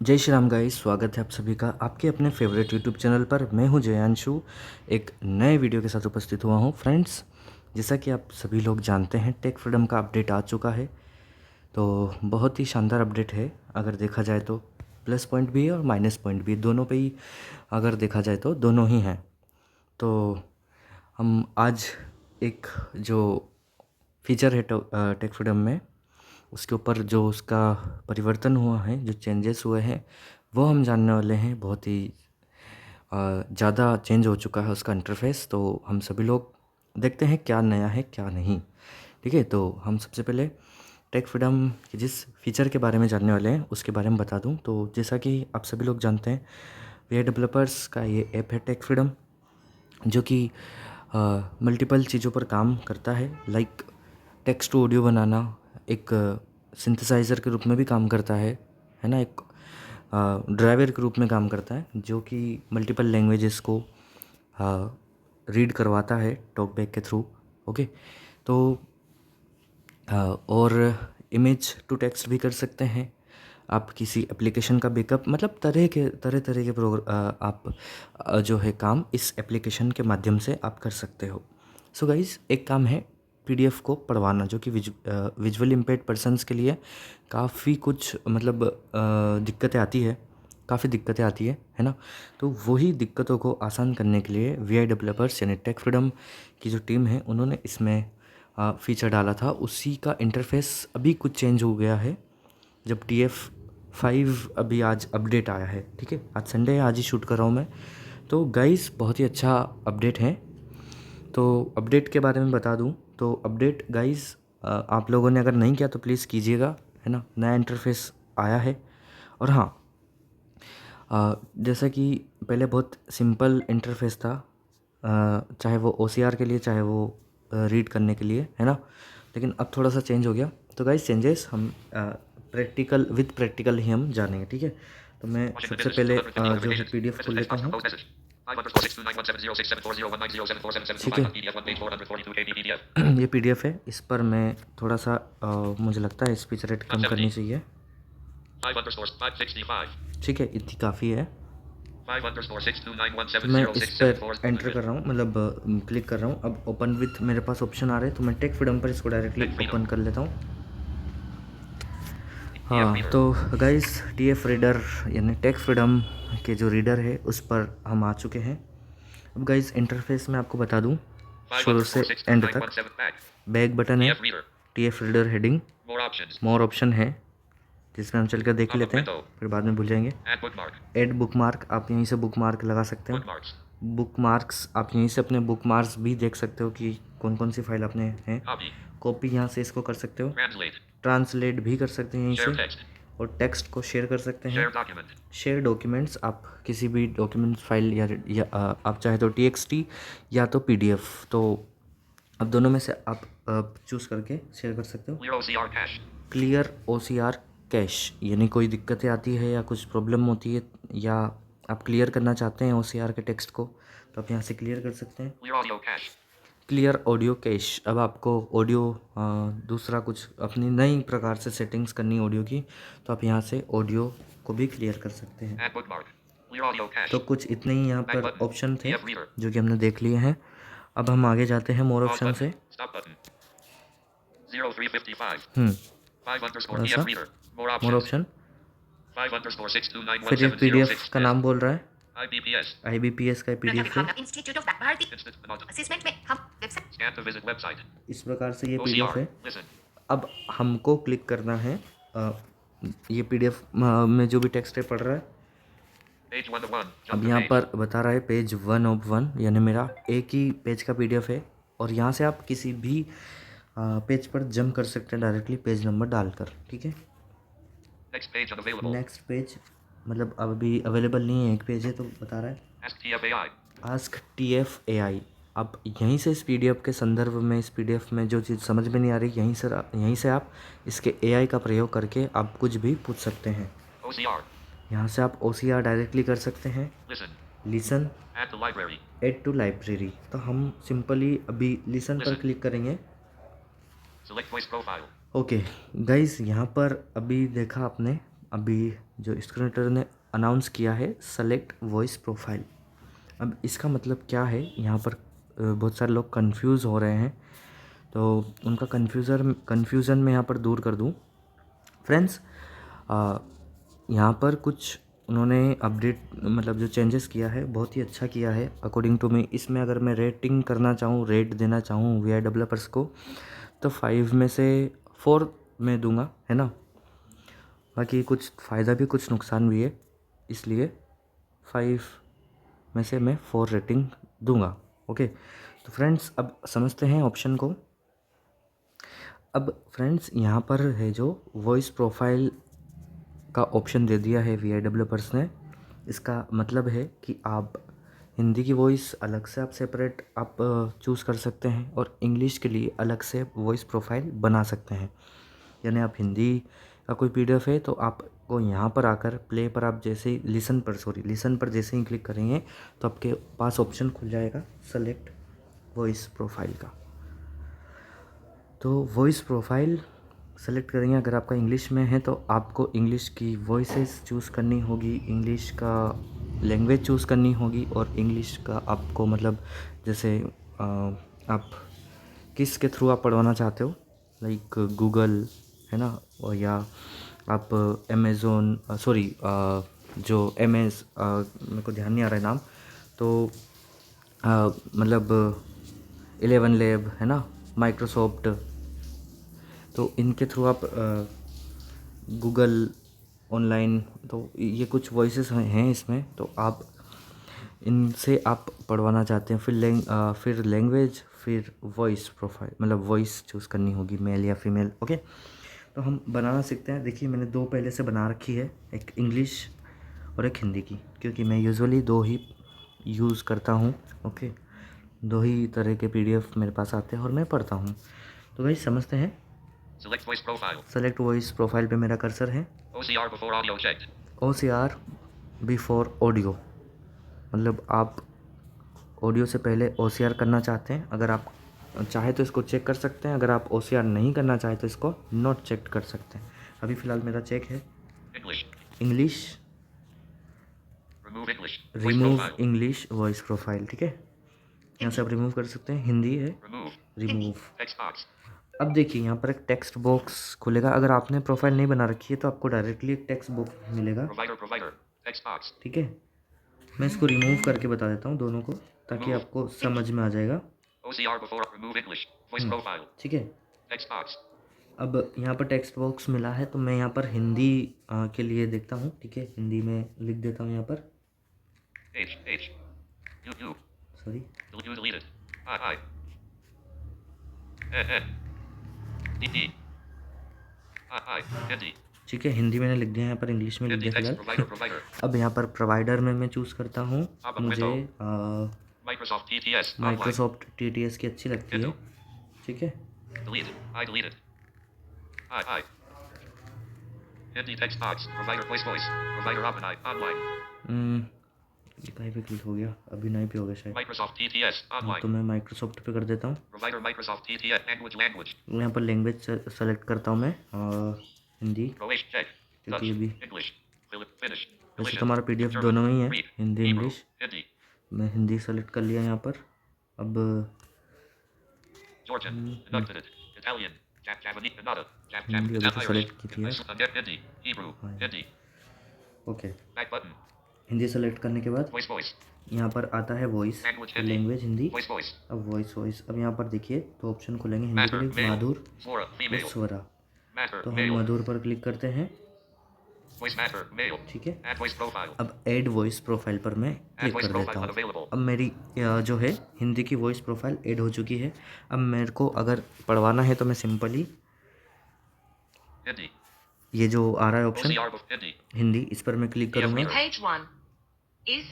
जय श्री राम गाइस, स्वागत है आप सभी का आपके अपने फेवरेट यूट्यूब चैनल पर। मैं हूं जयांशु, एक नए वीडियो के साथ उपस्थित हुआ हूं। फ्रेंड्स, जैसा कि आप सभी लोग जानते हैं, टेक फ्रीडम का अपडेट आ चुका है। तो बहुत ही शानदार अपडेट है। अगर देखा जाए तो प्लस पॉइंट भी है और माइनस पॉइंट भी, दोनों पे ही अगर देखा जाए तो दोनों ही हैं। तो हम आज एक जो फीचर है टेक फ्रीडम में, उसके ऊपर जो उसका परिवर्तन हुआ है, जो चेंजेस हुए हैं, वो हम जानने वाले हैं। बहुत ही ज़्यादा चेंज हो चुका है उसका इंटरफेस। तो हम सभी लोग देखते हैं क्या नया है क्या नहीं। ठीक है, तो हम सबसे पहले टेक फ्रीडम के जिस फीचर के बारे में जानने वाले हैं उसके बारे में बता दूं। तो जैसा कि आप सभी लोग जानते हैं, वी डेवलपर्स का ये ऐप है टेक फ्रीडम, जो कि मल्टीपल चीज़ों पर काम करता है। लाइक टेक्स्ट टू ऑडियो बनाना, एक सिंथेसाइज़र के रूप में भी काम करता है ना, एक ड्राइवर के रूप में काम करता है, जो कि मल्टीपल लैंग्वेजेस को रीड करवाता है टॉकबैक के थ्रू। ओके, तो और इमेज टू टेक्स्ट भी कर सकते हैं आप। किसी एप्लीकेशन का बैकअप, मतलब तरह के आप जो है काम इस एप्लीकेशन के माध्यम से आप कर सकते हो। सो गाइस, एक काम है पीडीएफ को पढ़वाना, जो कि विजुअली इम्पेयर्ड पर्सन्स के लिए काफ़ी कुछ मतलब दिक्कतें आती है, काफ़ी दिक्कतें आती है ना। तो वही दिक्कतों को आसान करने के लिए वीआई डेवलपर्स यानी टेक फ्रीडम की जो टीम है, उन्होंने इसमें फीचर डाला था। उसी का इंटरफेस अभी कुछ चेंज हो गया है जब TF5 अभी आज अपडेट आया है। ठीक है, आज संडे है, आज ही शूट कर रहा हूँ मैं। तो गाइस, बहुत ही अच्छा अपडेट है। तो अपडेट के बारे में बता दूँ तो अपडेट गाइस, आप लोगों ने अगर नहीं किया तो प्लीज़ कीजिएगा, है ना। नया इंटरफेस आया है। और हाँ, जैसा कि पहले बहुत सिंपल इंटरफेस था, चाहे वो OCR के लिए, चाहे वो रीड करने के लिए, है ना। लेकिन अब थोड़ा सा चेंज हो गया। तो गाइस, चेंजेस हम प्रैक्टिकल ही हम जानेंगे। ठीक है, तो मैं सबसे पहले जो है PDF खोल लेता हूँ। ठीक है, ये PDF है। इस पर मैं थोड़ा सा मुझे लगता है स्पीच रेट कम करनी चाहिए। ठीक है, इतनी काफ़ी है। तो मैं इस पर एंटर कर रहा हूँ, मतलब क्लिक कर रहा हूँ। अब ओपन विथ मेरे पास ऑप्शन आ रहे हैं, तो मैं टेक फ्रीडम पर इसको डायरेक्टली ओपन कर लेता हूँ। हाँ, तो गाइस, TF रीडर यानी टेक फ्रीडम के जो रीडर है उस पर हम आ चुके हैं। अब गाइस, इंटरफेस में आपको बता दूँ शुरू से एंड तक। बैक बटन है, TF रीडर हेडिंग, मोर ऑप्शन है, जिसमें हम चल कर देख लेते हैं, फिर बाद में भूल जाएंगे। ऐड बुकमार्क, आप यहीं से बुकमार्क लगा सकते हो। बुकमार्क्स, आप यहीं से अपने बुकमार्क्स भी देख सकते हो कि कौन कौन सी फाइल अपने हैं। कॉपी यहाँ से इसको कर सकते हो, ट्रांसलेट भी कर सकते हैं यहीं से, और टेक्स्ट को शेयर कर सकते हैं। शेयर डॉक्यूमेंट्स, आप किसी भी डॉक्यूमेंट फाइल या आप चाहे तो TXT या तो PDF, तो अब दोनों में से आप चूज़ करके शेयर कर सकते हो। क्लियर OCR कैश, यानी कोई दिक्कतें आती है या कुछ प्रॉब्लम होती है, या आप क्लियर करना चाहते हैं OCR के टेक्स्ट को, तो आप यहाँ से क्लियर कर सकते हैं। क्लियर ऑडियो कैश, अब आपको ऑडियो दूसरा कुछ अपनी नई प्रकार से सेटिंग्स करनी ऑडियो की, तो आप यहाँ से ऑडियो को भी क्लियर कर सकते हैं। तो कुछ इतने ही यहाँ पर ऑप्शन थे जो कि हमने देख लिए हैं। अब हम आगे जाते हैं मोर ऑप्शन से। थोड़ा सा मोर ऑप्शन, फिर ये PDF का नाम बोल रहा है, IBPS का PDF है। इस प्रकार से ये PDF है। अब हमको क्लिक करना है, ये PDF में जो भी टेक्स्ट है पढ़ रहा है। अब यहाँ पर बता रहा है पेज 1 of 1, यानी मेरा एक ही पेज का PDF है। और यहाँ से आप किसी भी पेज पर जंप कर सकते हैं डायरेक्टली पेज नंबर डालकर। ठीक है, नेक्स्ट पेज, मतलब अब अभी अवेलेबल नहीं है, एक पेज है, तो बता रहा है आस्क TF AI। अब यहीं से इस PDF के संदर्भ में, इस PDF में जो चीज़ समझ में नहीं आ रही, यहीं से आप इसके AI का प्रयोग करके आप कुछ भी पूछ सकते हैं। यहाँ से आप OCR डायरेक्टली कर सकते हैं। लिसन, ऐड टू लाइब्रेरी, तो हम सिंपली अभी लिसन पर क्लिक करेंगे। ओके गाइज, यहाँ पर अभी देखा आपने, अभी जो स्क्रीन रीडर ने अनाउंस किया है सेलेक्ट वॉइस प्रोफाइल। अब इसका मतलब क्या है, यहाँ पर बहुत सारे लोग कंफ्यूज हो रहे हैं, तो उनका कन्फ्यूज़न मैं यहाँ पर दूर कर दूँ। फ्रेंड्स, यहाँ पर कुछ उन्होंने अपडेट मतलब जो चेंजेस किया है बहुत ही अच्छा किया है अकॉर्डिंग टू मी। इसमें अगर मैं रेटिंग करना चाहूँ, रेट देना चाहूँ वी आई डेवलपर्स को, तो 5 में से 4 मैं दूंगा, है ना। बाकी कुछ फ़ायदा भी कुछ नुकसान भी है, इसलिए 5 में से मैं 4 रेटिंग दूंगा। ओके, तो फ्रेंड्स अब समझते हैं ऑप्शन को। अब फ्रेंड्स यहाँ पर है जो वॉइस प्रोफाइल का ऑप्शन दे दिया है वी आई डेवलपर्स ने। इसका मतलब है कि आप हिंदी की वॉइस अलग से आप सेपरेट आप चूज़ कर सकते हैं और इंग्लिश के लिए अलग से वॉइस प्रोफाइल बना सकते हैं। यानी आप हिंदी का कोई पीडीएफ है तो आपको यहाँ पर आकर प्ले पर आप जैसे ही लिसन पर जैसे ही क्लिक करेंगे तो आपके पास ऑप्शन खुल जाएगा सेलेक्ट वॉइस प्रोफाइल का। तो वॉइस प्रोफाइल सेलेक्ट करेंगे, अगर आपका इंग्लिश में है तो आपको इंग्लिश की वॉइसेस चूज़ करनी होगी, इंग्लिश का लैंग्वेज चूज़ करनी होगी और इंग्लिश का आपको मतलब जैसे आप किस के थ्रू आप पढ़वाना चाहते हो, लाइक गूगल, है ना, और या आप अमेज़ोन जो मेरे को ध्यान नहीं आ रहा है नाम, तो मतलब 11 लैब, है ना, माइक्रोसॉफ्ट, तो इनके थ्रू आप गूगल ऑनलाइन, तो ये कुछ वॉइसेस हैं इसमें, तो आप इनसे आप पढ़वाना चाहते हैं। फिर लैंग्वेज, फिर वॉइस प्रोफाइल मतलब वॉइस चूज़ करनी होगी, मेल या फीमेल। ओके, तो हम बनाना सीखते हैं। देखिए मैंने 2 पहले से बना रखी है, एक इंग्लिश और एक हिंदी की, क्योंकि मैं यूजुअली 2 ही यूज़ करता हूँ। ओके, 2 ही तरह के पीडीएफ मेरे पास आते हैं और मैं पढ़ता हूँ। तो भाई समझते हैं। सेलेक्ट वॉइस प्रोफाइल पे मेरा कर्सर है। OCR बिफोर ऑडियो, मतलब आप ऑडियो से पहले OCR करना चाहते हैं। अगर आप चाहे तो इसको चेक कर सकते हैं, अगर आप OCR नहीं करना चाहे तो इसको नॉट चेक कर सकते हैं। अभी फ़िलहाल मेरा चेक है English, remove English voice profile, ठीक है, यहाँ से आप रिमूव कर सकते हैं। हिंदी है, रिमूव। अब देखिए यहाँ पर एक टेक्स्ट बॉक्स खुलेगा। अगर आपने प्रोफाइल नहीं बना रखी है तो आपको डायरेक्टली एक टेक्स्ट बॉक्स मिलेगा, ठीक है। मैं इसको रिमूव करके बता देता हूँ दोनों को, ताकि आपको समझ में आ जाएगा, ठीक है। अब यहाँ पर टेक्स्ट बॉक्स मिला है तो मैं यहाँ पर हिंदी के लिए देखता हूँ, ठीक है, हिंदी में लिख देता हूँ यहाँ पर, सॉरी, ठीक है, हिंदी मैंने लिख दिया यहाँ पर, इंग्लिश में लिख दिया फिलहाल। अब यहाँ पर प्रोवाइडर में मैं चूज़ करता हूँ, मुझे माइक्रोसॉफ्ट TTS की अच्छी लगती है, ठीक है। ये कहीं पे क्लिक हो गया, अभी नहीं पे हो गया शायद, तो मैं माइक्रोसॉफ्ट पे कर देता हूँ। यहाँ पर लैंग्वेज सेलेक्ट करता हूँ मैं हिंदी, क्योंकि अभी वैसे तो हमारा PDF दोनों में ही है, हिंदी इंग्लिश। मैं हिंदी सेलेक्ट कर लिया यहाँ पर। अब हिंदी अभी तो सेलेक्ट की थी यार। ओके, हिंदी सेलेक्ट करने के बाद यहाँ पर आता है वॉइस, लैंग्वेज हिंदी। अब वॉइस अब यहाँ पर देखिए तो ऑप्शन खुलेंगे हिंदी के लिए, माधुर और स्वरा, तो हम मधुर पर क्लिक करते हैं, ठीक है। अब ऐड वॉइस प्रोफाइल पर मैं क्लिक कर देता हूँ। अब मेरी जो है हिंदी की वॉइस प्रोफाइल ऐड हो चुकी है। अब मेरे को अगर पढ़वाना है तो मैं सिंपली ये जो आ रहा है ऑप्शन हिंदी, इस पर मैं क्लिक करूँगा। Page 1 is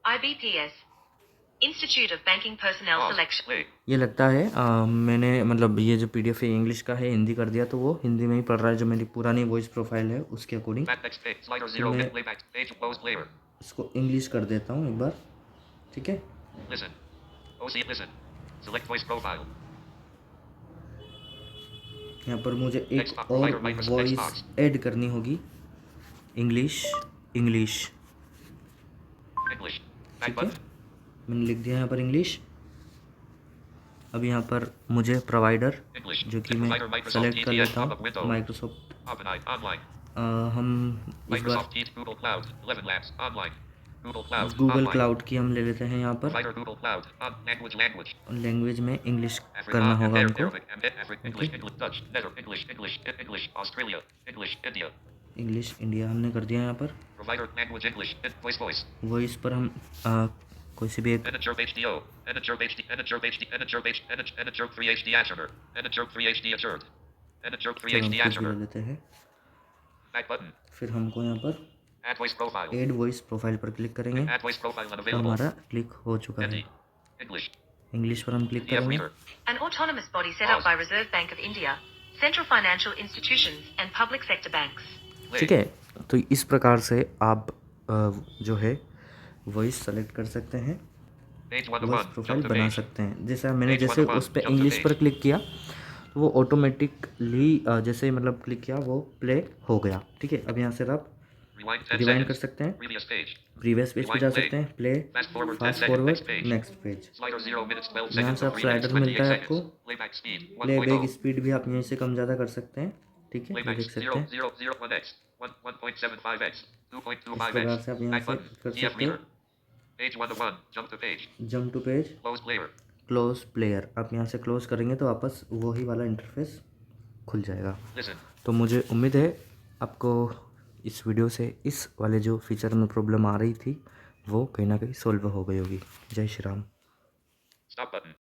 IBPS Institute of Banking Personnel Selection। ये लगता है मैंने मतलब ये जो PDF है इंग्लिश का है, हिंदी कर दिया तो वो हिंदी में ही पढ़ रहा है, जो मेरी पुरानी वॉइस प्रोफाइल है उसके अकॉर्डिंग। तो मैं इसको इंग्लिश कर देता हूँ एक बार, ठीक है। यहाँ पर मुझे एक और वॉइस ऐड करनी होगी, इंग्लिश इंग्लिश, English. Back ठीक है, button. मैंने लिख दिया यहाँ पर इंग्लिश। अब यहाँ पर मुझे प्रोवाइडर English. जो कि मैं Provider Microsoft सेलेक्ट कर TTS लेता pop-up हूँ, window. माइक्रोसॉफ्ट। Oppenheim. Online. हम इस बार Microsoft Teams. Google Cloud. 11 Labs. Online. Google Cloud. Google Online. Cloud की हम ले लेते हैं यहाँ पर। Provider Google Cloud. Language. Language. Language में इंग्लिश Africa. करना होगा Arabic. हमको। Arabic. Africa. English. Okay, English. Dutch. Netherlands. English. English. English. Australia. English. India. English India हमने कर दिया यहाँ पर। Provider language English. Voice. Voice. Voice पर हम कोई सी भी एक Editor HDO. Editor HD. Editor HD. Editor HD. Editor 3 HD Azure. Editor 3 HD Azure. Editor 3 चलो हम HD कुछ भी ले Azure. लेते हैं। Back button. फिर हमको यहाँ पर Add voice profile. Add voice profile पर क्लिक करेंगे। Add voice profile तो unavailable. हमारा क्लिक हो चुका है। Hindi. English. इंग्लिश पर हम क्लिक PDF करेंगे। reader. An autonomous body set up by Reserve Bank of India, central financial institutions and public sector banks. ठीक है, तो इस प्रकार से आप जो है वॉइस सेलेक्ट कर सकते हैं, Page voice 101. Profile Jump to बना page. सकते हैं। जैसा मैंने Page जैसे 101, उस पर jump to इंग्लिश पर page. क्लिक किया तो वो ऑटोमेटिकली जैसे मतलब क्लिक किया वो प्ले हो गया। ठीक है, अब यहाँ से आप Rewind 10 रिवाइंड कर seconds. सकते हैं, Previous page. प्रीवियस पेज पे जा सकते हैं, play, Fast forward 10 fast seconds. Forward, Next page. Next page. Slider 0 minutes 12 यहाँ seconds से of आप 3 minutes स्लाइडर मिलता 28 है आपको। seconds. Playback speed playback 1.0. Speed भी आप यहीं से कम ज़्यादा कर सकते हैं। ठीक है, ये Playback देख सकते 0 हैं। 0 0 1x 1.75x इस 2.25x. प्रकार से आप यहाँ Back से button. कर TF सकते हो। reader. Page 101. Jump to page. Jump to page, Close player. Close player, आप यहाँ से क्लोज करेंगे तो वापस वही वाला इंटरफेस खुल जाएगा। Listen. तो मुझे उम्मीद है आपको इस वीडियो से इस वाले जो फीचर में प्रॉब्लम आ रही थी वो कहीं ना कहीं सॉल्व हो गई होगी। जय श्री राम। Stop button.